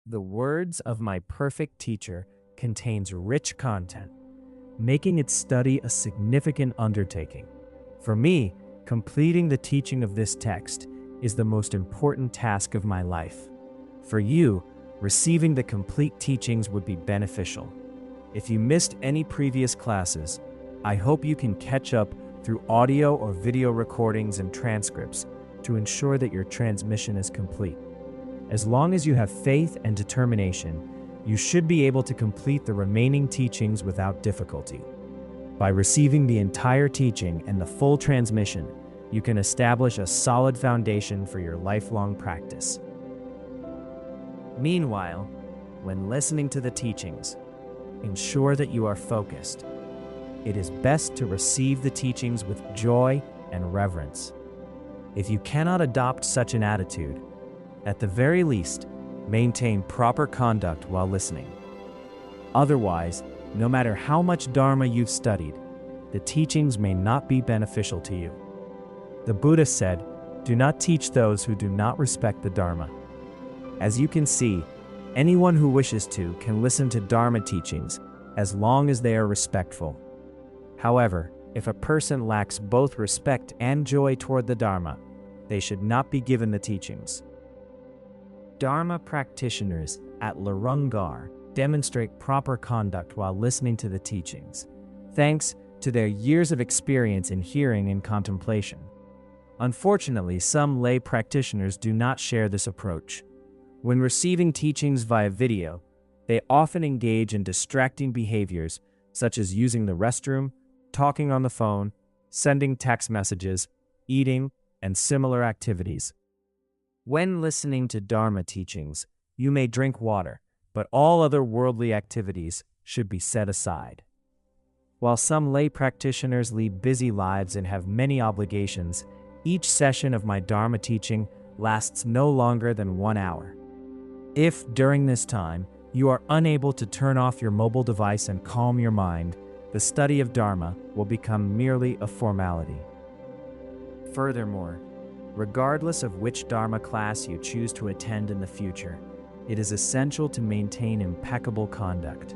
The words of my perfect teacher contains rich content, making its study a significant undertaking. For me, completing the teaching of this text is the most important task of my life. For you, receiving the complete teachings would be beneficial. If you missed any previous classes, I hope you can catch up through audio or video recordings and transcripts to ensure that your transmission is complete. As long as you have faith and determination, you should be able to complete the remaining teachings without difficulty. By receiving the entire teaching and the full transmission, you can establish a solid foundation for your lifelong practice. Meanwhile, when listening to the teachings, ensure that you are focused. It is best to receive the teachings with joy and reverence. If you cannot adopt such an attitude, at the very least, maintain proper conduct while listening. Otherwise, no matter how much Dharma you've studied, the teachings may not be beneficial to you. The Buddha said, "Do not teach those who do not respect the Dharma." As you can see, anyone who wishes to can listen to Dharma teachings as long as they are respectful. However, if a person lacks both respect and joy toward the Dharma, they should not be given the teachings. Dharma practitioners at Larungar demonstrate proper conduct while listening to the teachings, thanks to their years of experience in hearing and contemplation. Unfortunately, some lay practitioners do not share this approach. When receiving teachings via video, they often engage in distracting behaviors such as using the restroom, talking on the phone, sending text messages, eating, and similar activities. When listening to Dharma teachings, you may drink water, but all other worldly activities should be set aside. While some lay practitioners lead busy lives and have many obligations, each session of my Dharma teaching lasts no longer than 1 hour. If, during this time, you are unable to turn off your mobile device and calm your mind, the study of Dharma will become merely a formality. Furthermore, regardless of which Dharma class you choose to attend in the future, it is essential to maintain impeccable conduct.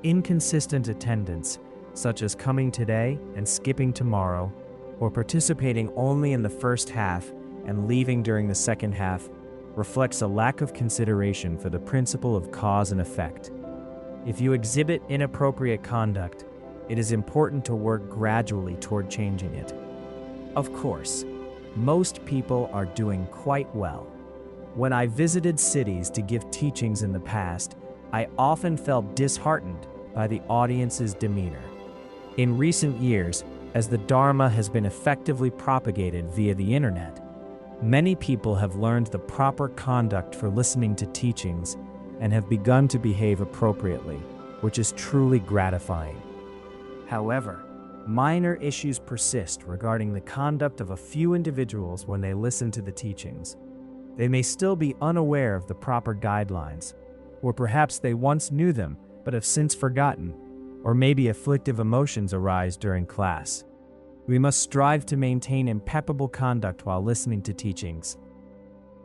Inconsistent attendance, such as coming today and skipping tomorrow, or participating only in the first half and leaving during the second half, reflects a lack of consideration for the principle of cause and effect. If you exhibit inappropriate conduct, it is important to work gradually toward changing it. Of course, most people are doing quite well. When I visited cities to give teachings in the past, I often felt disheartened by the audience's demeanor. In recent years, as the Dharma has been effectively propagated via the internet, many people have learned the proper conduct for listening to teachings and have begun to behave appropriately, which is truly gratifying. However, minor issues persist regarding the conduct of a few individuals when they listen to the teachings. They may still be unaware of the proper guidelines, or perhaps they once knew them but have since forgotten, or maybe afflictive emotions arise during class. We must strive to maintain impeccable conduct while listening to teachings.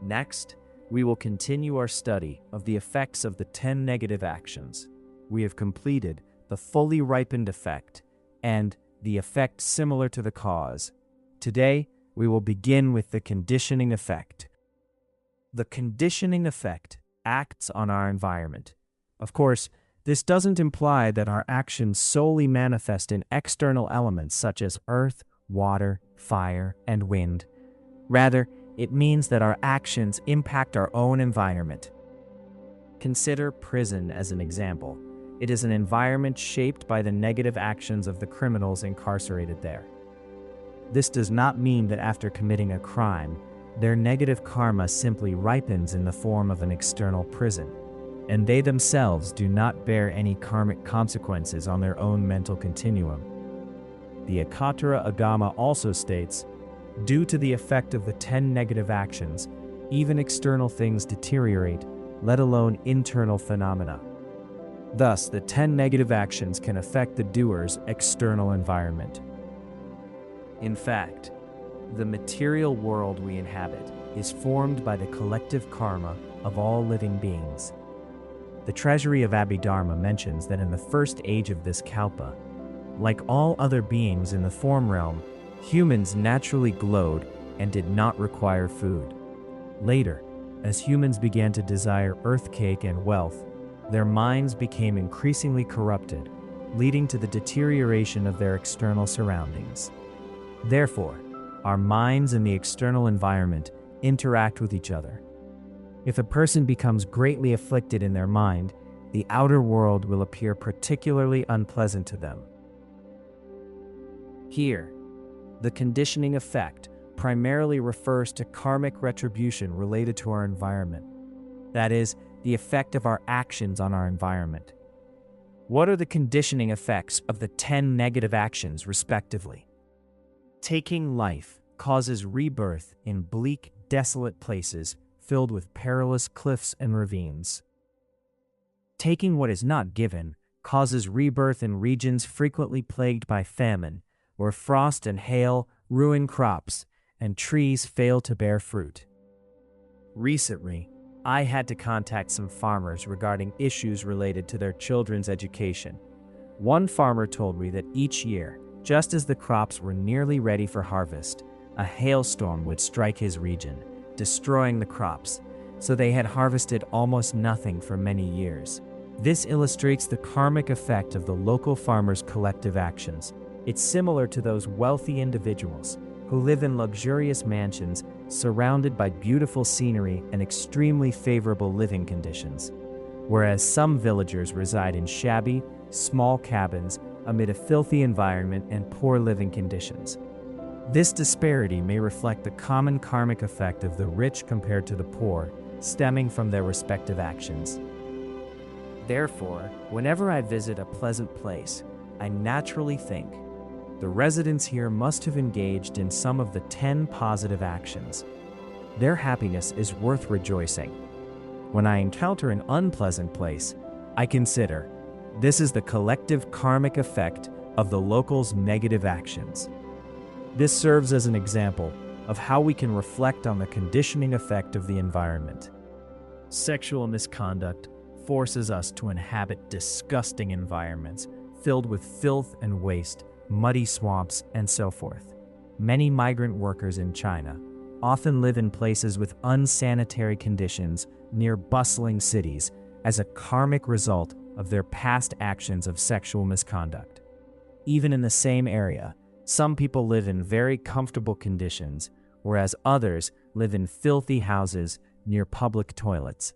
Next, we will continue our study of the effects of the 10 negative actions. We have completed the fully ripened effect and the effect similar to the cause. Today, we will begin with the conditioning effect. The conditioning effect acts on our environment. Of course, this doesn't imply that our actions solely manifest in external elements such as earth, water, fire, and wind. Rather, it means that our actions impact our own environment. Consider prison as an example. It is an environment shaped by the negative actions of the criminals incarcerated there. This does not mean that after committing a crime, their negative karma simply ripens in the form of an external prison, and they themselves do not bear any karmic consequences on their own mental continuum. The Ekattara Agama also states, due to the effect of the 10 negative actions, even external things deteriorate, let alone internal phenomena. Thus, the 10 negative actions can affect the doer's external environment. In fact, the material world we inhabit is formed by the collective karma of all living beings. The treasury of Abhidharma mentions that in the first age of this kalpa, like all other beings in the form realm, humans naturally glowed and did not require food. Later, as humans began to desire earth cake and wealth, their minds became increasingly corrupted, leading to the deterioration of their external surroundings. Therefore, our minds and the external environment interact with each other. If a person becomes greatly afflicted in their mind, the outer world will appear particularly unpleasant to them. Here, the conditioning effect primarily refers to karmic retribution related to our environment. That is, the effect of our actions on our environment. What are the conditioning effects of the 10 negative actions, respectively? Taking life causes rebirth in bleak, desolate places filled with perilous cliffs and ravines. Taking what is not given causes rebirth in regions frequently plagued by famine, where frost and hail ruin crops and trees fail to bear fruit. Recently, I had to contact some farmers regarding issues related to their children's education. One farmer told me that each year, just as the crops were nearly ready for harvest, a hailstorm would strike his region, destroying the crops, so they had harvested almost nothing for many years. This illustrates the karmic effect of the local farmers' collective actions. It's similar to those wealthy individuals who live in luxurious mansions surrounded by beautiful scenery and extremely favorable living conditions, whereas some villagers reside in shabby, small cabins amid a filthy environment and poor living conditions. This disparity may reflect the common karmic effect of the rich compared to the poor, stemming from their respective actions. Therefore, whenever I visit a pleasant place, I naturally think, the residents here must have engaged in some of the 10 positive actions. Their happiness is worth rejoicing. When I encounter an unpleasant place, I consider, this is the collective karmic effect of the locals' negative actions. This serves as an example of how we can reflect on the conditioning effect of the environment. Sexual misconduct forces us to inhabit disgusting environments filled with filth and waste, muddy swamps, and so forth. Many migrant workers in China often live in places with unsanitary conditions near bustling cities as a karmic result of their past actions of sexual misconduct. Even in the same area, some people live in very comfortable conditions, whereas others live in filthy houses near public toilets.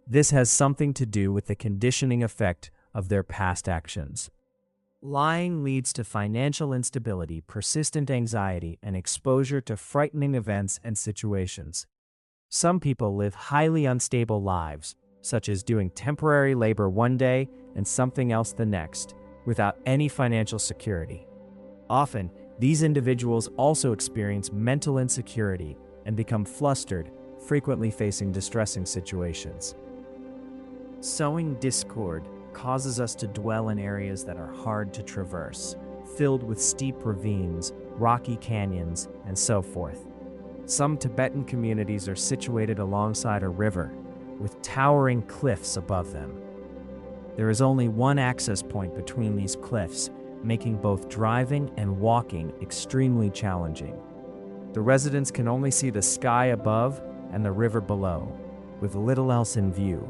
This has something to do with the conditioning effect of their past actions. Lying leads to financial instability, persistent anxiety, and exposure to frightening events and situations. Some people live highly unstable lives, such as doing temporary labor one day and something else the next, without any financial security. Often, these individuals also experience mental insecurity and become flustered, frequently facing distressing situations. Sowing discord causes us to dwell in areas that are hard to traverse, filled with steep ravines, rocky canyons, and so forth. Some Tibetan communities are situated alongside a river, with towering cliffs above them. There is only one access point between these cliffs, making both driving and walking extremely challenging. The residents can only see the sky above and the river below, with little else in view.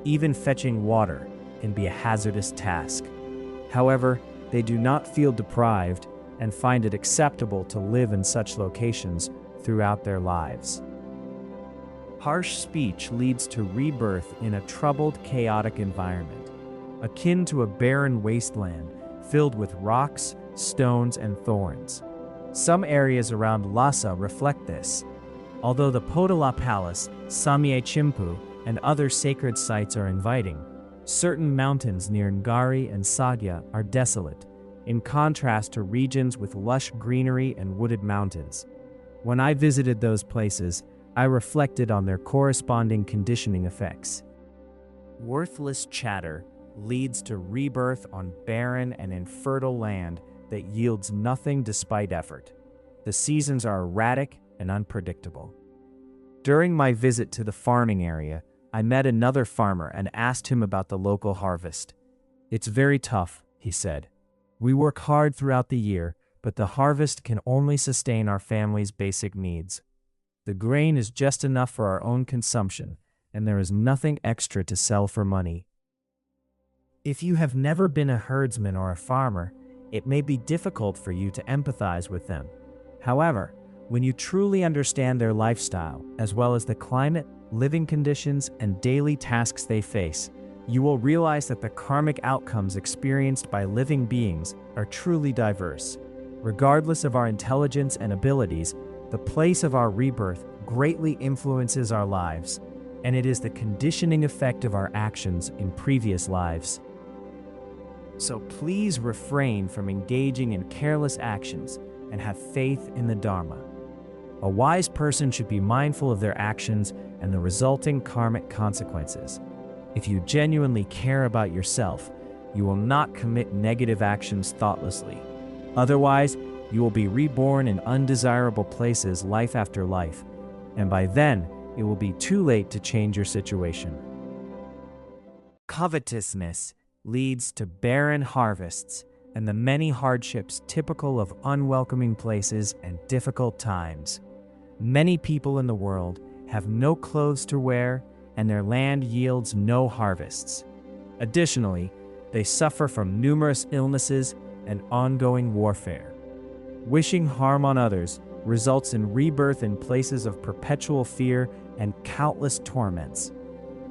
Even fetching water can be a hazardous task. However, they do not feel deprived and find it acceptable to live in such locations throughout their lives. Harsh speech leads to rebirth in a troubled, chaotic environment, akin to a barren wasteland filled with rocks, stones, and thorns. Some areas around Lhasa reflect this. Although the Potala Palace, Samye Chimpu, and other sacred sites are inviting, certain mountains near Ngari and Sagya are desolate, in contrast to regions with lush greenery and wooded mountains. When I visited those places, I reflected on their corresponding conditioning effects. Worthless chatter leads to rebirth on barren and infertile land that yields nothing despite effort. The seasons are erratic and unpredictable. During my visit to the farming area, I met another farmer and asked him about the local harvest. "It's very tough," he said. "We work hard throughout the year, but the harvest can only sustain our family's basic needs. The grain is just enough for our own consumption, and there is nothing extra to sell for money." If you have never been a herdsman or a farmer, it may be difficult for you to empathize with them. However, when you truly understand their lifestyle, as well as the climate, living conditions, and daily tasks they face, you will realize that the karmic outcomes experienced by living beings are truly diverse. Regardless of our intelligence and abilities, the place of our rebirth greatly influences our lives, and it is the conditioning effect of our actions in previous lives. So please refrain from engaging in careless actions and have faith in the Dharma. A wise person should be mindful of their actions and the resulting karmic consequences. If you genuinely care about yourself, you will not commit negative actions thoughtlessly. Otherwise, you will be reborn in undesirable places life after life, and by then, it will be too late to change your situation. Covetousness leads to barren harvests and the many hardships typical of unwelcoming places and difficult times. Many people in the world have no clothes to wear, and their land yields no harvests. Additionally, they suffer from numerous illnesses and ongoing warfare. Wishing harm on others results in rebirth in places of perpetual fear and countless torments.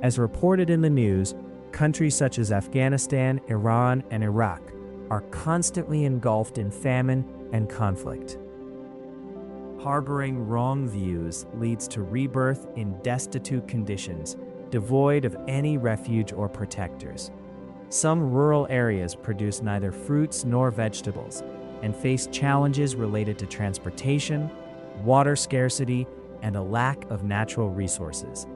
As reported in the news, countries such as Afghanistan, Iran, and Iraq are constantly engulfed in famine and conflict. Harboring wrong views leads to rebirth in destitute conditions, devoid of any refuge or protectors. Some rural areas produce neither fruits nor vegetables and face challenges related to transportation, water scarcity, and a lack of natural resources.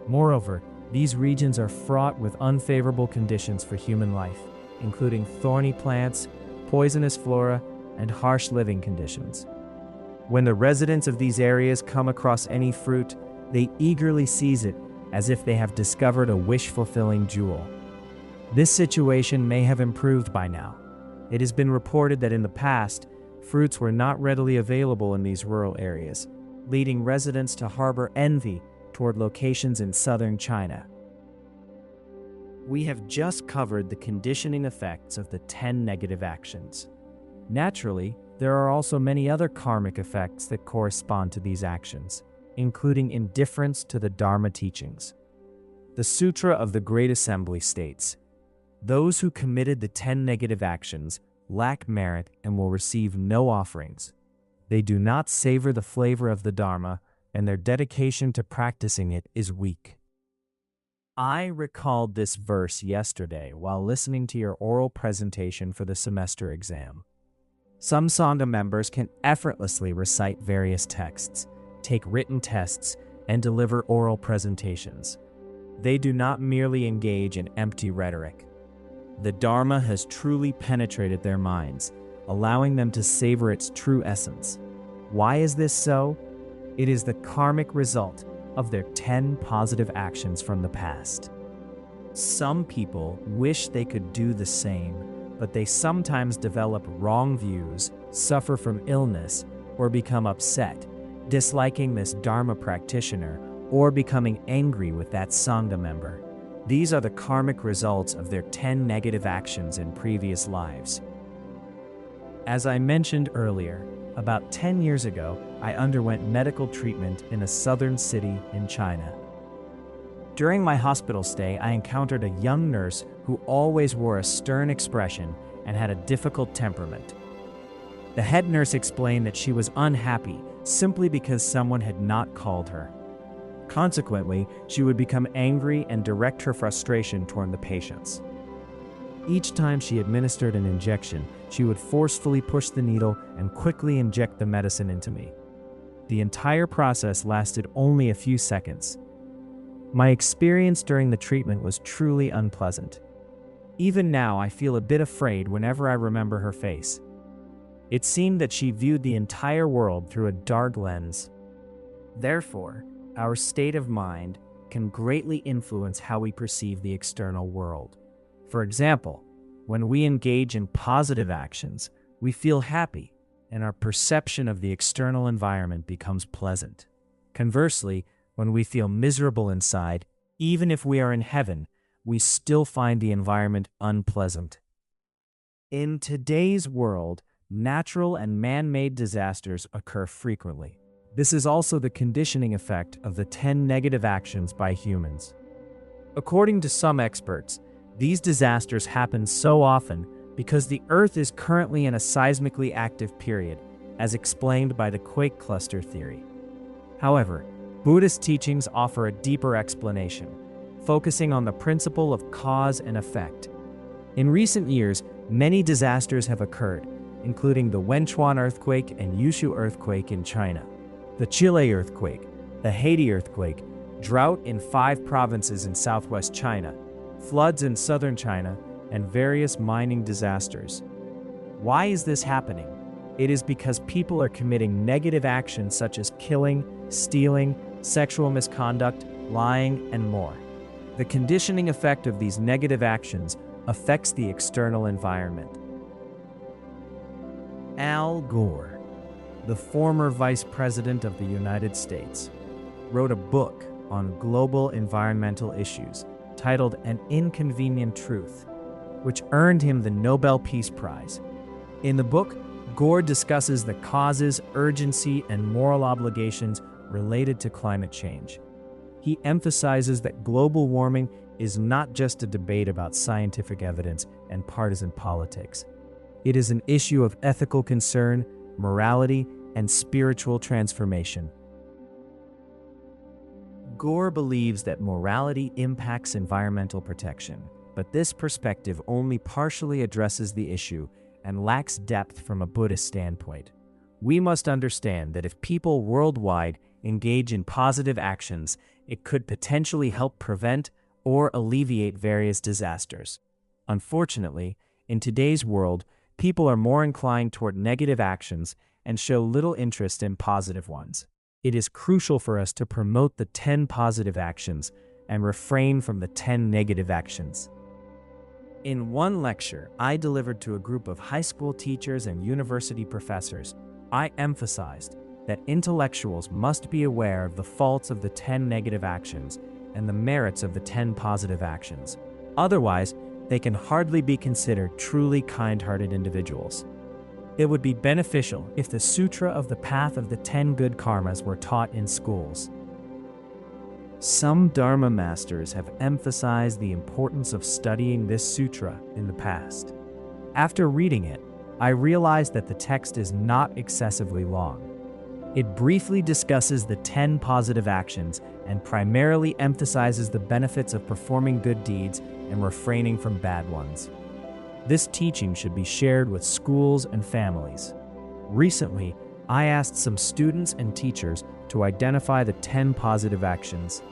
Moreover, these regions are fraught with unfavorable conditions for human life, including thorny plants, poisonous flora, and harsh living conditions. When the residents of these areas come across any fruit, they eagerly seize it as if they have discovered a wish-fulfilling jewel. This situation may have improved by now. It has been reported that in the past, fruits were not readily available in these rural areas, leading residents to harbor envy toward locations in southern China. We have just covered the conditioning effects of the 10 negative actions. Naturally, there are also many other karmic effects that correspond to these actions, including indifference to the Dharma teachings. The Sutra of the Great Assembly states, "Those who committed the 10 negative actions lack merit and will receive no offerings. They do not savor the flavor of the Dharma, and their dedication to practicing it is weak." I recalled this verse yesterday while listening to your oral presentation for the semester exam. Some Sangha members can effortlessly recite various texts, take written tests, and deliver oral presentations. They do not merely engage in empty rhetoric. The Dharma has truly penetrated their minds, allowing them to savor its true essence. Why is this so? It is the karmic result of their 10 positive actions from the past. Some people wish they could do the same, but they sometimes develop wrong views, suffer from illness, or become upset, disliking this Dharma practitioner, or becoming angry with that Sangha member. These are the karmic results of their 10 negative actions in previous lives. As I mentioned earlier, about 10 years ago, I underwent medical treatment in a southern city in China. During my hospital stay, I encountered a young nurse who always wore a stern expression and had a difficult temperament. The head nurse explained that she was unhappy simply because someone had not called her. Consequently, she would become angry and direct her frustration toward the patients. Each time she administered an injection, she would forcefully push the needle and quickly inject the medicine into me. The entire process lasted only a few seconds. My experience during the treatment was truly unpleasant. Even now, I feel a bit afraid whenever I remember her face. It seemed that she viewed the entire world through a dark lens. Therefore, our state of mind, can greatly influence how we perceive the external world. For example, when we engage in positive actions, we feel happy, and our perception of the external environment becomes pleasant. Conversely, when we feel miserable inside, even if we are in heaven, we still find the environment unpleasant. In today's world, natural and man-made disasters occur frequently. This is also the conditioning effect of the 10 negative actions by humans. According to some experts, these disasters happen so often because the Earth is currently in a seismically active period, as explained by the quake cluster theory. However, Buddhist teachings offer a deeper explanation, focusing on the principle of cause and effect. In recent years, many disasters have occurred, including the Wenchuan earthquake and Yushu earthquake in China, the Chile earthquake, the Haiti earthquake, drought in 5 provinces in southwest China, floods in southern China, and various mining disasters. Why is this happening? It is because people are committing negative actions such as killing, stealing, sexual misconduct, lying, and more. The conditioning effect of these negative actions affects the external environment. Al Gore, the former Vice President of the United States, wrote a book on global environmental issues titled An Inconvenient Truth, which earned him the Nobel Peace Prize. In the book, Gore discusses the causes, urgency, and moral obligations related to climate change. He emphasizes that global warming is not just a debate about scientific evidence and partisan politics. It is an issue of ethical concern, morality, and spiritual transformation. Gore believes that morality impacts environmental protection, but this perspective only partially addresses the issue and lacks depth from a Buddhist standpoint. We must understand that if people worldwide engage in positive actions, it could potentially help prevent or alleviate various disasters. Unfortunately, in today's world, people are more inclined toward negative actions and show little interest in positive ones. It is crucial for us to promote the 10 positive actions and refrain from the 10 negative actions. In one lecture I delivered to a group of high school teachers and university professors, I emphasized that intellectuals must be aware of the faults of the 10 negative actions and the merits of the 10 positive actions. Otherwise, they can hardly be considered truly kind-hearted individuals. It would be beneficial if the Sutra of the Path of the 10 Good Karmas were taught in schools. Some Dharma masters have emphasized the importance of studying this sutra in the past. After reading it, I realized that the text is not excessively long. It briefly discusses the 10 positive actions and primarily emphasizes the benefits of performing good deeds and refraining from bad ones. This teaching should be shared with schools and families. Recently, I asked some students and teachers to identify the 10 positive actions.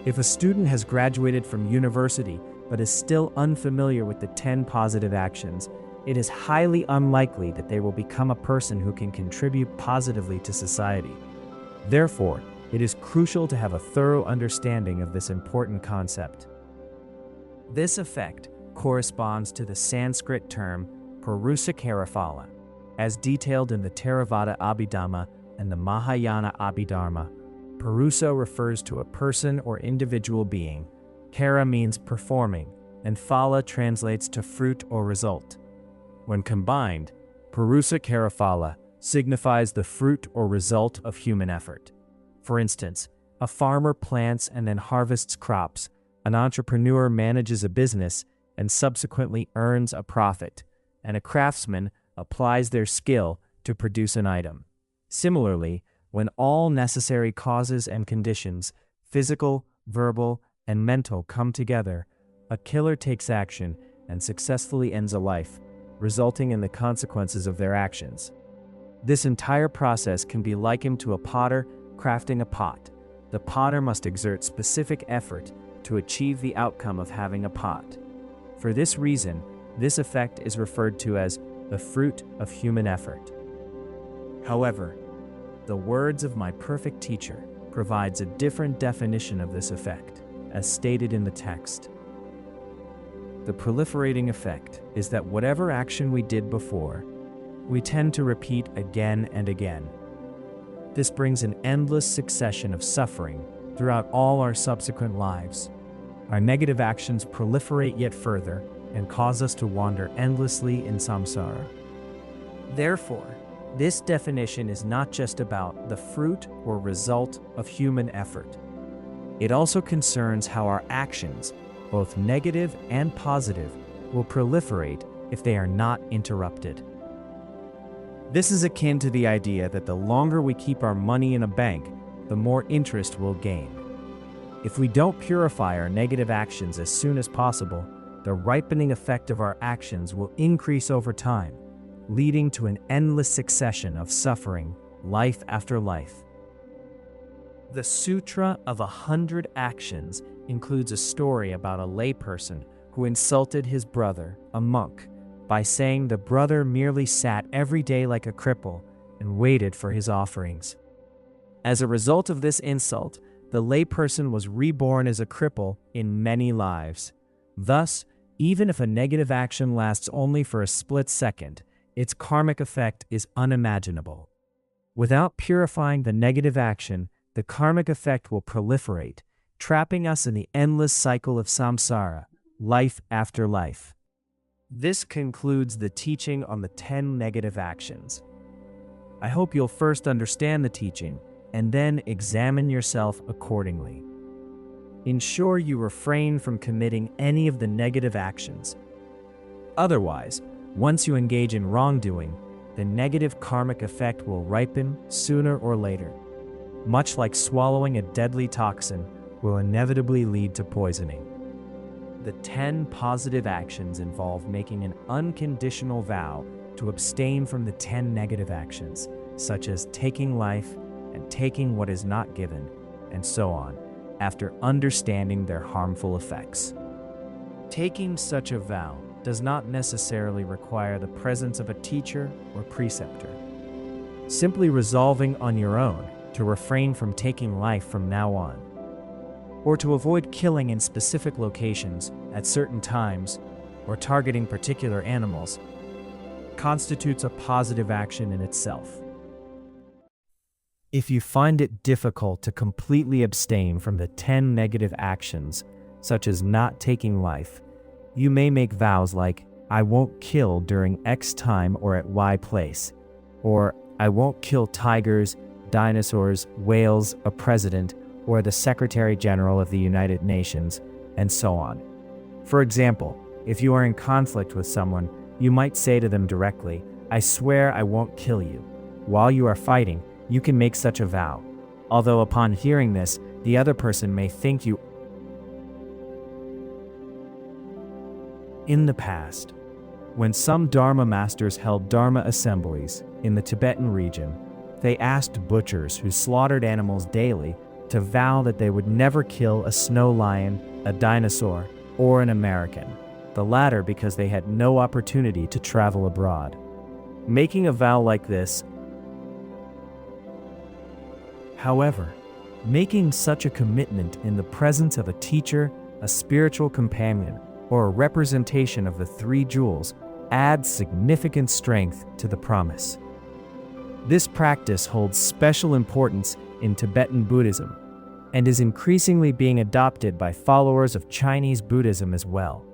If a student has graduated from university but is still unfamiliar with the 10 positive actions, it is highly unlikely that they will become a person who can contribute positively to society. Therefore, it is crucial to have a thorough understanding of this important concept. This effect corresponds to the Sanskrit term Purusha, as detailed in the Theravada Abhidhamma and the Mahayana Abhidharma. Purusha refers to a person or individual being, Kara means performing, and Phala translates to fruit or result. When combined, Purusha Phala signifies the fruit or result of human effort. For instance, a farmer plants and then harvests crops, an entrepreneur manages a business and subsequently earns a profit, and a craftsman applies their skill to produce an item. Similarly, when all necessary causes and conditions, physical, verbal, and mental, come together, a killer takes action and successfully ends a life, resulting in the consequences of their actions. This entire process can be likened to a potter crafting a pot. The potter must exert specific effort to achieve the outcome of having a pot. For this reason, this effect is referred to as the fruit of human effort. However, the words of my perfect teacher, provides a different definition of this effect, as stated in the text. The proliferating effect is that whatever action we did before, we tend to repeat again and again. This brings an endless succession of suffering throughout all our subsequent lives. Our negative actions proliferate yet further and cause us to wander endlessly in samsara. Therefore, this definition is not just about the fruit or result of human effort. It also concerns how our actions, both negative and positive, will proliferate if they are not interrupted. This is akin to the idea that the longer we keep our money in a bank, the more interest we'll gain. If we don't purify our negative actions as soon as possible, the ripening effect of our actions will increase over time, leading to an endless succession of suffering, life after life. The Sutra of 100 Actions includes a story about a layperson who insulted his brother, a monk, by saying the brother merely sat every day like a cripple and waited for his offerings. As a result of this insult, the layperson was reborn as a cripple in many lives. Thus, even if a negative action lasts only for a split second, its karmic effect is unimaginable. Without purifying the negative action, the karmic effect will proliferate, trapping us in the endless cycle of samsara, life after life. This concludes the teaching on the 10 negative actions. I hope you'll first understand the teaching and then examine yourself accordingly. Ensure you refrain from committing any of the negative actions. Otherwise, once you engage in wrongdoing, the negative karmic effect will ripen sooner or later. Much like swallowing a deadly toxin will inevitably lead to poisoning. The 10 positive actions involve making an unconditional vow to abstain from the 10 negative actions, such as taking life and taking what is not given, and so on, after understanding their harmful effects. Taking such a vow does not necessarily require the presence of a teacher or preceptor. Simply resolving on your own to refrain from taking life from now on, or to avoid killing in specific locations at certain times or targeting particular animals, constitutes a positive action in itself. If you find it difficult to completely abstain from the 10 negative actions, such as not taking life, you may make vows like, I won't kill during X time or at Y place, or I won't kill tigers, dinosaurs, whales, a president, or the Secretary General of the United Nations, and so on. For example, if you are in conflict with someone, you might say to them directly, I swear I won't kill you. While you are fighting, you can make such a vow, although upon hearing this, the other person may think you. In the past, when some Dharma masters held Dharma assemblies in the Tibetan region, they asked butchers who slaughtered animals daily to vow that they would never kill a snow lion, a dinosaur, or an American, the latter because they had no opportunity to travel abroad. Making a vow like this, however, making such a commitment in the presence of a teacher, a spiritual companion, or a representation of the three jewels adds significant strength to the promise. This practice holds special importance in Tibetan Buddhism and is increasingly being adopted by followers of Chinese Buddhism as well.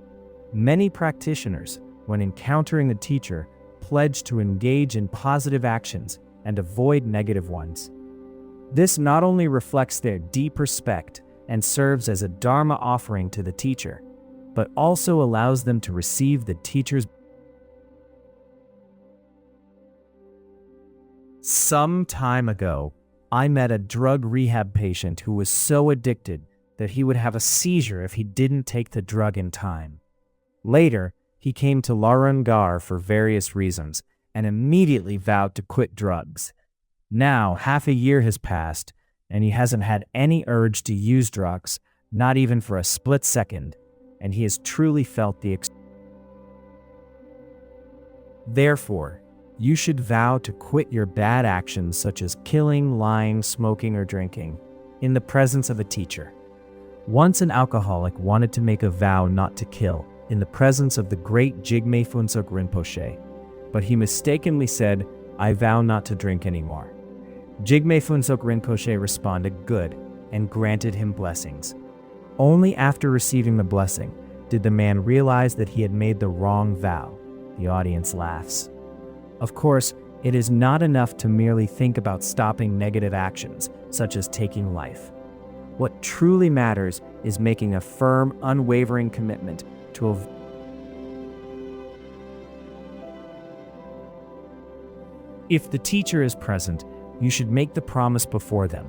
Many practitioners, when encountering a teacher, pledge to engage in positive actions and avoid negative ones. This not only reflects their deep respect and serves as a Dharma offering to the teacher, but also allows them to receive the teacher's. Some time ago, I met a drug rehab patient who was so addicted that he would have a seizure if he didn't take the drug in time. Later, he came to Larangar for various reasons and immediately vowed to quit drugs. Now, half a year has passed, and he hasn't had any urge to use drugs, not even for a split second, and he has truly felt the Therefore, you should vow to quit your bad actions such as killing, lying, smoking, or drinking. in the presence of a teacher. Once an alcoholic wanted to make a vow not to kill in the presence of the great Jigme Phuntsok Rinpoche, but he mistakenly said, "I vow not to drink anymore." Jigme Phuntsok Rinpoche responded, "Good," and granted him blessings. Only after receiving the blessing did the man realize that he had made the wrong vow. The audience laughs. Of course, it is not enough to merely think about stopping negative actions, such as taking life. What truly matters is making a firm, unwavering commitment to avoid. If the teacher is present, you should make the promise before them.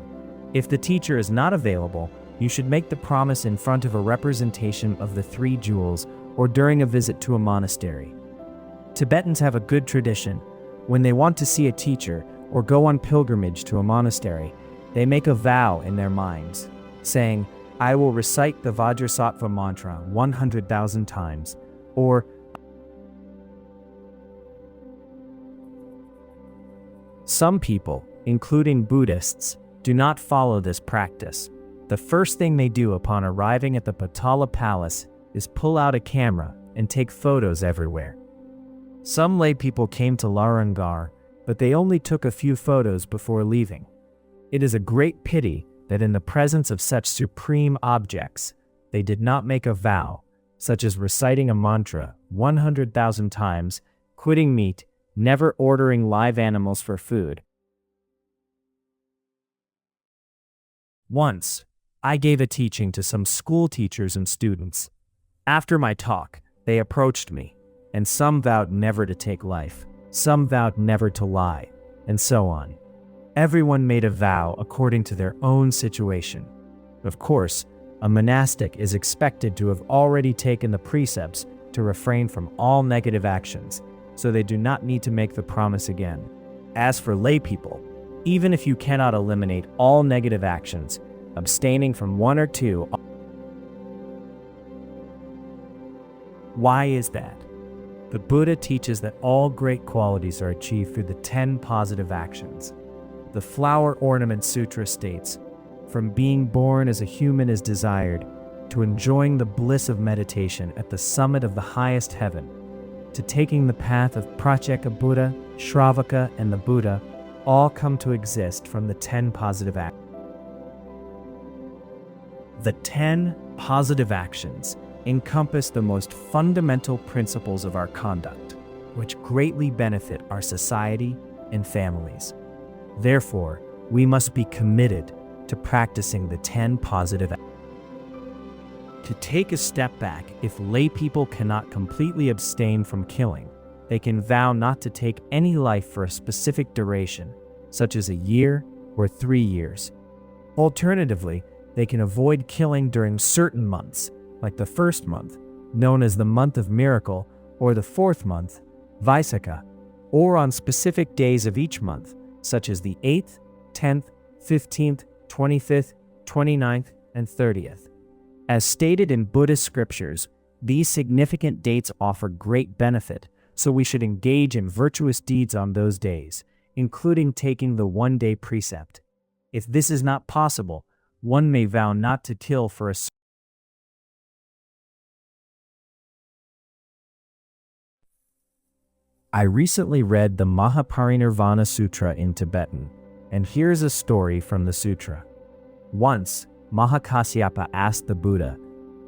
If the teacher is not available, you should make the promise in front of a representation of the three jewels or during a visit to a monastery. Tibetans have a good tradition. When they want to see a teacher or go on pilgrimage to a monastery, they make a vow in their minds, saying, "I will recite the Vajrasattva mantra 100,000 times," or some people, including Buddhists, do not follow this practice. The first thing they do upon arriving at the Patala Palace is pull out a camera and take photos everywhere. Some lay people came to Larangar, but they only took a few photos before leaving. It is a great pity that in the presence of such supreme objects, they did not make a vow, such as reciting a mantra 100,000 times, quitting meat, never ordering live animals for food. Once, I gave a teaching to some school teachers and students. After my talk, they approached me, and some vowed never to take life, some vowed never to lie, and so on. Everyone made a vow according to their own situation. Of course, a monastic is expected to have already taken the precepts to refrain from all negative actions, so they do not need to make the promise again. As for lay people, even if you cannot eliminate all negative actions, abstaining from one or two. Why is that? The Buddha teaches that all great qualities are achieved through the 10 positive actions. The Flower Ornament Sutra states, "From being born as a human is desired, to enjoying the bliss of meditation at the summit of the highest heaven, to taking the path of Pratyeka Buddha, Shravaka, and the Buddha, all come to exist from the 10 positive actions." The 10 positive actions encompass the most fundamental principles of our conduct, which greatly benefit our society and families. Therefore, we must be committed to practicing the 10 positive actions. To take a step back, if lay people cannot completely abstain from killing, they can vow not to take any life for a specific duration, such as a year or 3 years. Alternatively, they can avoid killing during certain months, like the first month, known as the month of miracle, or the fourth month, Vaisakha, or on specific days of each month, such as the 8th, 10th, 15th, 25th, 29th, and 30th. As stated in Buddhist scriptures, these significant dates offer great benefit, so we should engage in virtuous deeds on those days, including taking the one-day precept. If this is not possible, one may vow not to kill for a I recently read the Mahaparinirvana Sutra in Tibetan, and here's a story from the sutra. Once, Mahakasyapa asked the Buddha,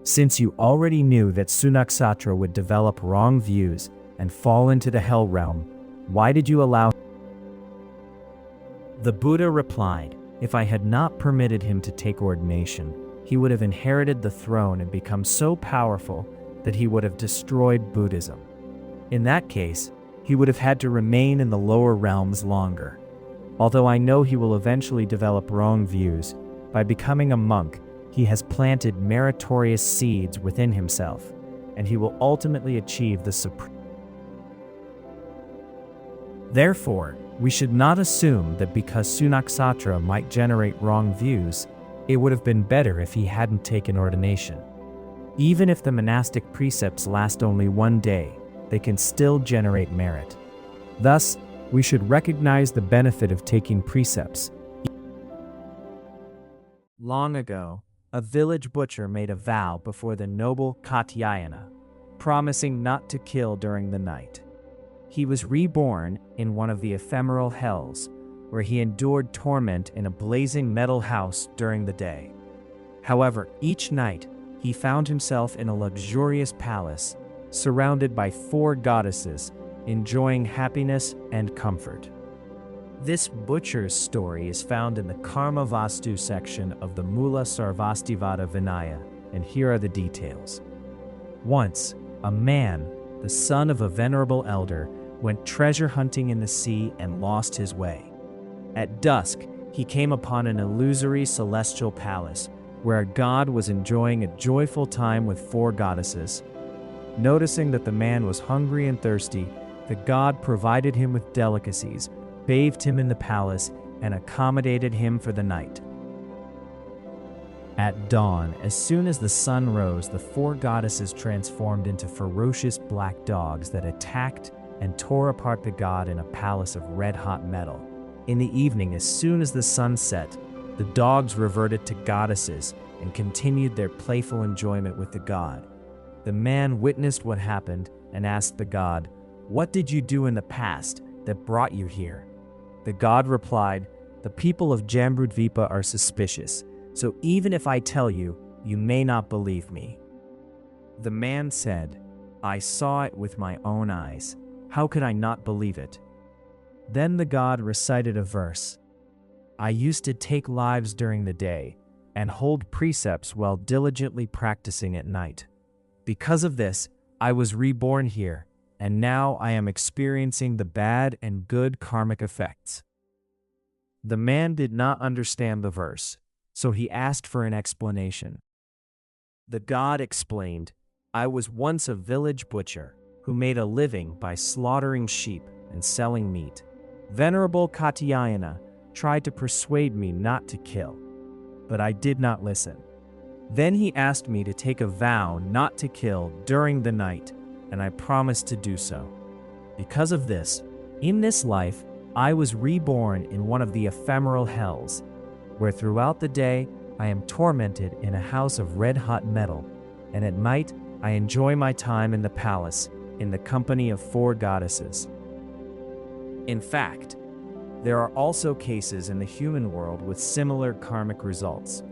"Since you already knew that Sunaksatra would develop wrong views and fall into the hell realm, why did you allow?" The Buddha replied, "If I had not permitted him to take ordination, he would have inherited the throne and become so powerful that he would have destroyed Buddhism. In that case, he would have had to remain in the lower realms longer. Although I know he will eventually develop wrong views, by becoming a monk, he has planted meritorious seeds within himself, and he will ultimately achieve the supreme." Therefore, we should not assume that because Sunaksatra might generate wrong views, it would have been better if he hadn't taken ordination. Even if the monastic precepts last only one day, they can still generate merit. Thus, we should recognize the benefit of taking precepts, Long ago, a village butcher made a vow before the noble Katyayana, promising not to kill during the night. He was reborn in one of the ephemeral hells, where he endured torment in a blazing metal house during the day. However, each night, he found himself in a luxurious palace, surrounded by 4 goddesses, enjoying happiness and comfort. This butcher's story is found in the Karma Vastu section of the Mula Sarvastivada Vinaya, and here are the details. Once, a man, the son of a venerable elder, went treasure hunting in the sea and lost his way. At dusk, he came upon an illusory celestial palace where a god was enjoying a joyful time with 4 goddesses. Noticing that the man was hungry and thirsty, the god provided him with delicacies, bathed him in the palace, and accommodated him for the night. At dawn, as soon as the sun rose, the 4 goddesses transformed into ferocious black dogs that attacked and tore apart the god in a palace of red-hot metal. In the evening, as soon as the sun set, the dogs reverted to goddesses and continued their playful enjoyment with the god. The man witnessed what happened and asked the god, "What did you do in the past that brought you here?" The god replied, "The people of Jambudvipa are suspicious, so even if I tell you, you may not believe me." The man said, "I saw it with my own eyes. How could I not believe it?" Then the god recited a verse. "I used to take lives during the day and hold precepts while diligently practicing at night. Because of this, I was reborn here, and now I am experiencing the bad and good karmic effects." The man did not understand the verse, so he asked for an explanation. The god explained, "I was once a village butcher who made a living by slaughtering sheep and selling meat. Venerable Katyayana tried to persuade me not to kill, but I did not listen. Then he asked me to take a vow not to kill during the night, and I promised to do so. Because of this, in this life, I was reborn in one of the ephemeral hells, where throughout the day I am tormented in a house of red-hot metal, and at night I enjoy my time in the palace in the company of 4 goddesses." In fact, there are also cases in the human world with similar karmic results.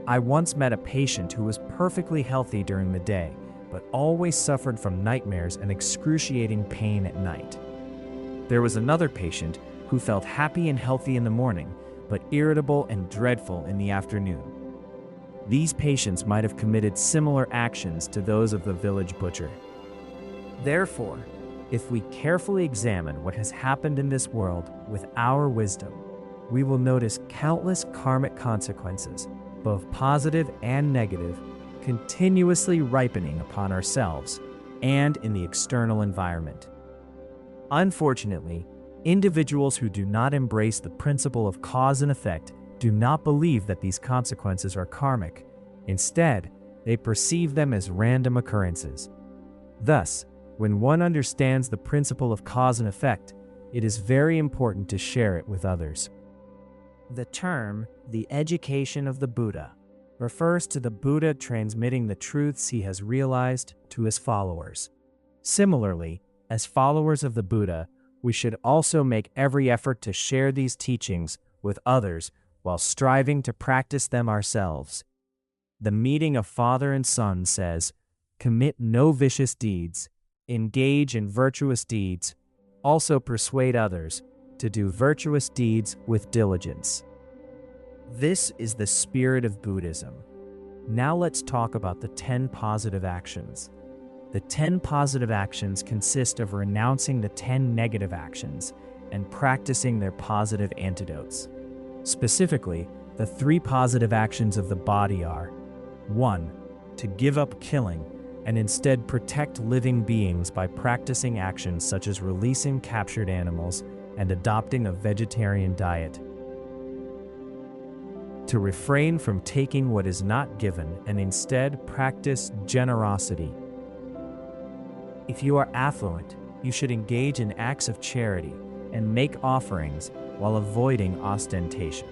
I once met a patient who was perfectly healthy during the day, but always suffered from nightmares and excruciating pain at night. There was another patient who felt happy and healthy in the morning, but irritable and dreadful in the afternoon. These patients might have committed similar actions to those of the village butcher. Therefore, if we carefully examine what has happened in this world with our wisdom, we will notice countless karmic consequences, both positive and negative, continuously ripening upon ourselves and in the external environment. Unfortunately, individuals who do not embrace the principle of cause and effect do not believe that these consequences are karmic. Instead, they perceive them as random occurrences. Thus, when one understands the principle of cause and effect, it is very important to share it with others. The term, the education of the Buddha, refers to the Buddha transmitting the truths he has realized to his followers. Similarly, as followers of the Buddha, we should also make every effort to share these teachings with others while striving to practice them ourselves. The meeting of father and son says, "Commit no vicious deeds, engage in virtuous deeds, also persuade others to do virtuous deeds with diligence." This is the spirit of Buddhism. Now let's talk about the 10 positive actions. The 10 positive actions consist of renouncing the 10 negative actions and practicing their positive antidotes. Specifically, the 3 positive actions of the body are: 1. To give up killing and instead protect living beings by practicing actions such as releasing captured animals and adopting a vegetarian diet. To refrain from taking what is not given and instead practice generosity. If you are affluent, you should engage in acts of charity and make offerings while avoiding ostentation.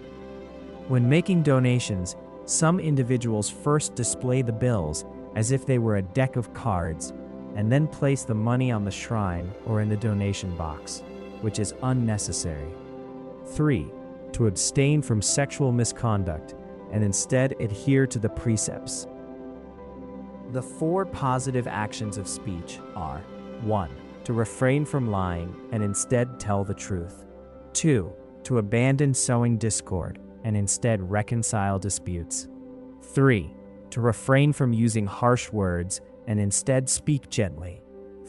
When making donations, Some individuals first display the bills as if they were a deck of cards, and then place the money on the shrine or in the donation box, which is unnecessary. 3. To abstain from sexual misconduct and instead adhere to the precepts. The 4 positive actions of speech are: 1. To refrain from lying and instead tell the truth. 2. To abandon sowing discord and instead reconcile disputes. 3. To refrain from using harsh words and instead speak gently.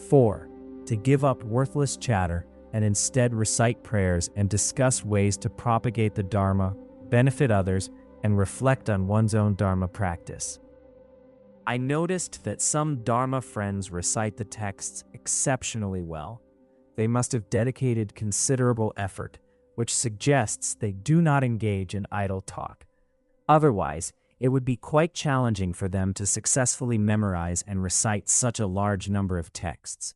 4. To give up worthless chatter and instead recite prayers and discuss ways to propagate the Dharma, benefit others, and reflect on one's own Dharma practice. I noticed that some Dharma friends recite the texts exceptionally well. They must have dedicated considerable effort, which suggests they do not engage in idle talk. Otherwise, it would be quite challenging for them to successfully memorize and recite such a large number of texts.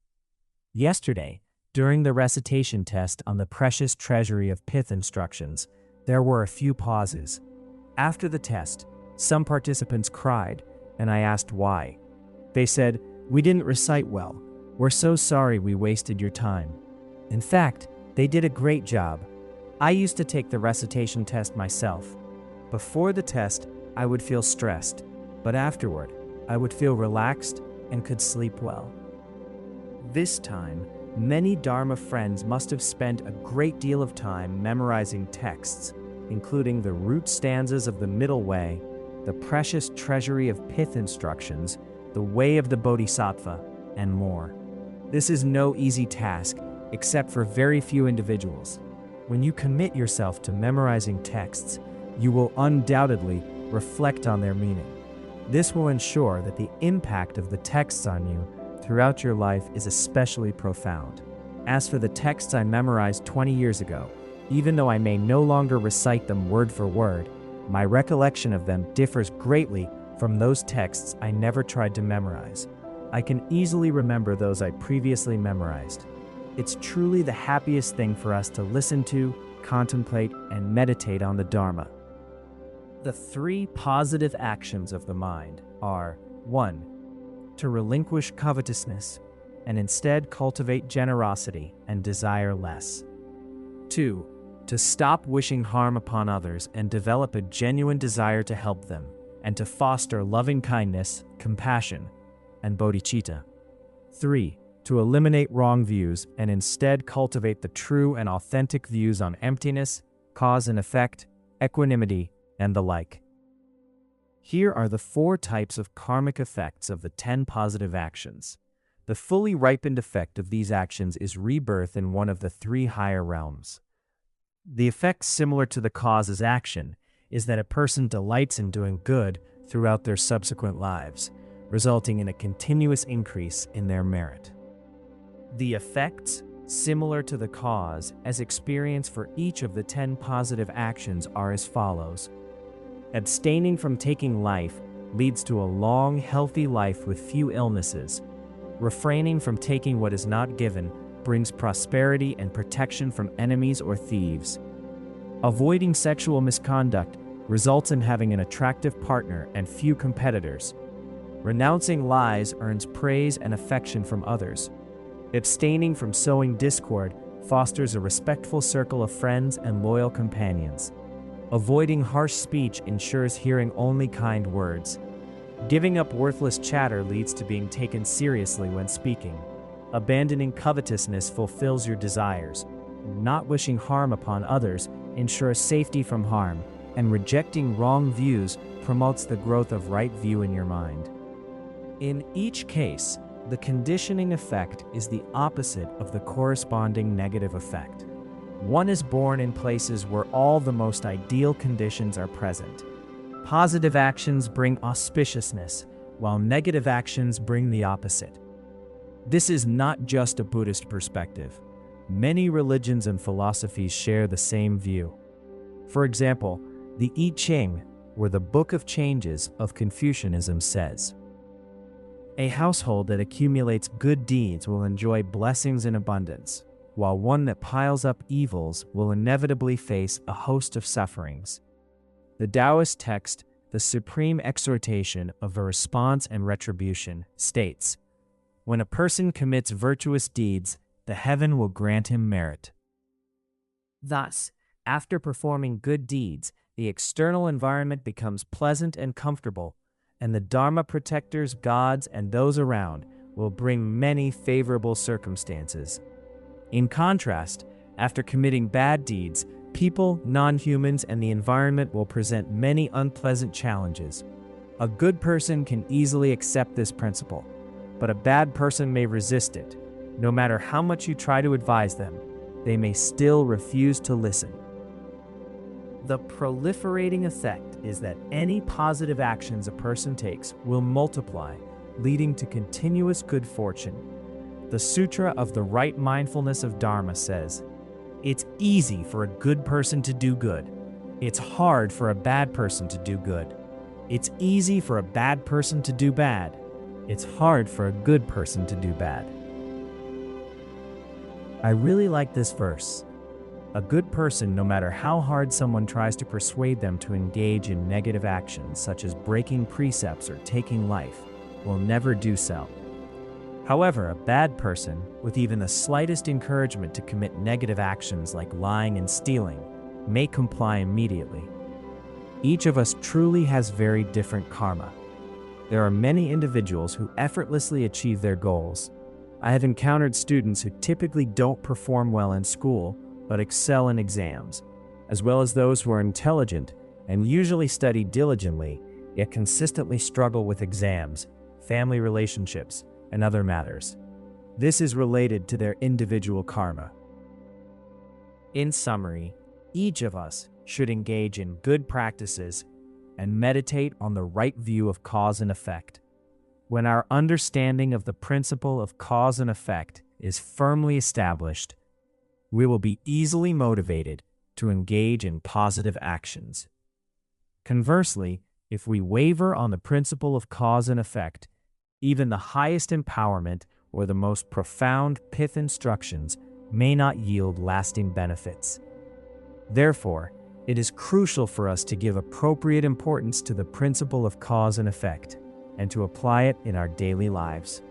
Yesterday, during the recitation test on the precious treasury of pith instructions, there were a few pauses. After the test, some participants cried, and I asked why. They said, "We didn't recite well. We're so sorry we wasted your time." In fact, they did a great job. I used to take the recitation test myself. Before the test, I would feel stressed, but afterward, I would feel relaxed and could sleep well. This time, many Dharma friends must have spent a great deal of time memorizing texts, including the root stanzas of the Middle Way, the precious treasury of pith instructions, the Way of the Bodhisattva, and more. This is no easy task, except for very few individuals. When you commit yourself to memorizing texts, you will undoubtedly reflect on their meaning. This will ensure that the impact of the texts on you throughout your life is especially profound. As for the texts I memorized 20 years ago, even though I may no longer recite them word for word, my recollection of them differs greatly from those texts I never tried to memorize. I can easily remember those I previously memorized. It's truly the happiest thing for us to listen to, contemplate, and meditate on the Dharma. The 3 positive actions of the mind are: 1. To relinquish covetousness and instead cultivate generosity and desire less. 2. To stop wishing harm upon others and develop a genuine desire to help them, and to foster loving kindness, compassion, and bodhicitta. 3. To eliminate wrong views and instead cultivate the true and authentic views on emptiness, cause and effect, equanimity, and the like. Here are the 4 types of karmic effects of the 10 positive actions. The fully ripened effect of these actions is rebirth in one of the 3 higher realms. The effect similar to the cause's action is that a person delights in doing good throughout their subsequent lives, resulting in a continuous increase in their merit. The effects, similar to the cause, as experienced for each of the 10 positive actions are as follows. Abstaining from taking life leads to a long, healthy life with few illnesses. Refraining from taking what is not given brings prosperity and protection from enemies or thieves. Avoiding sexual misconduct results in having an attractive partner and few competitors. Renouncing lies earns praise and affection from others. Abstaining from sowing discord fosters a respectful circle of friends and loyal companions. Avoiding harsh speech ensures hearing only kind words. Giving up worthless chatter leads to being taken seriously when speaking. Abandoning covetousness fulfills your desires. Not wishing harm upon others ensures safety from harm, and rejecting wrong views promotes the growth of right view in your mind. In each case, the conditioning effect is the opposite of the corresponding negative effect. One is born in places where all the most ideal conditions are present. Positive actions bring auspiciousness, while negative actions bring the opposite. This is not just a Buddhist perspective. Many religions and philosophies share the same view. For example, the I Ching, or the Book of Changes of Confucianism, says, "A household that accumulates good deeds will enjoy blessings in abundance, while one that piles up evils will inevitably face a host of sufferings." The Taoist text, the supreme exhortation of a response and retribution, states, "When a person commits virtuous deeds, the heaven will grant him merit." Thus, after performing good deeds, the external environment becomes pleasant and comfortable, and the Dharma protectors, gods, and those around will bring many favorable circumstances. In contrast, after committing bad deeds, people, non-humans, and the environment will present many unpleasant challenges. A good person can easily accept this principle, but a bad person may resist it. No matter how much you try to advise them, they may still refuse to listen. The proliferating effect is that any positive actions a person takes will multiply, leading to continuous good fortune. The Sutra of the Right Mindfulness of Dharma says, "It's easy for a good person to do good. It's hard for a bad person to do good. It's easy for a bad person to do bad. It's hard for a good person to do bad." I really like this verse. A good person, no matter how hard someone tries to persuade them to engage in negative actions such as breaking precepts or taking life, will never do so. However, a bad person, with even the slightest encouragement to commit negative actions like lying and stealing, may comply immediately. Each of us truly has very different karma. There are many individuals who effortlessly achieve their goals. I have encountered students who typically don't perform well in school, but excel in exams, as well as those who are intelligent and usually study diligently, yet consistently struggle with exams, family relationships, and other matters. This is related to their individual karma. In summary, each of us should engage in good practices and meditate on the right view of cause and effect. When our understanding of the principle of cause and effect is firmly established, we will be easily motivated to engage in positive actions. Conversely, if we waver on the principle of cause and effect, even the highest empowerment or the most profound pith instructions may not yield lasting benefits. Therefore, it is crucial for us to give appropriate importance to the principle of cause and effect and to apply it in our daily lives.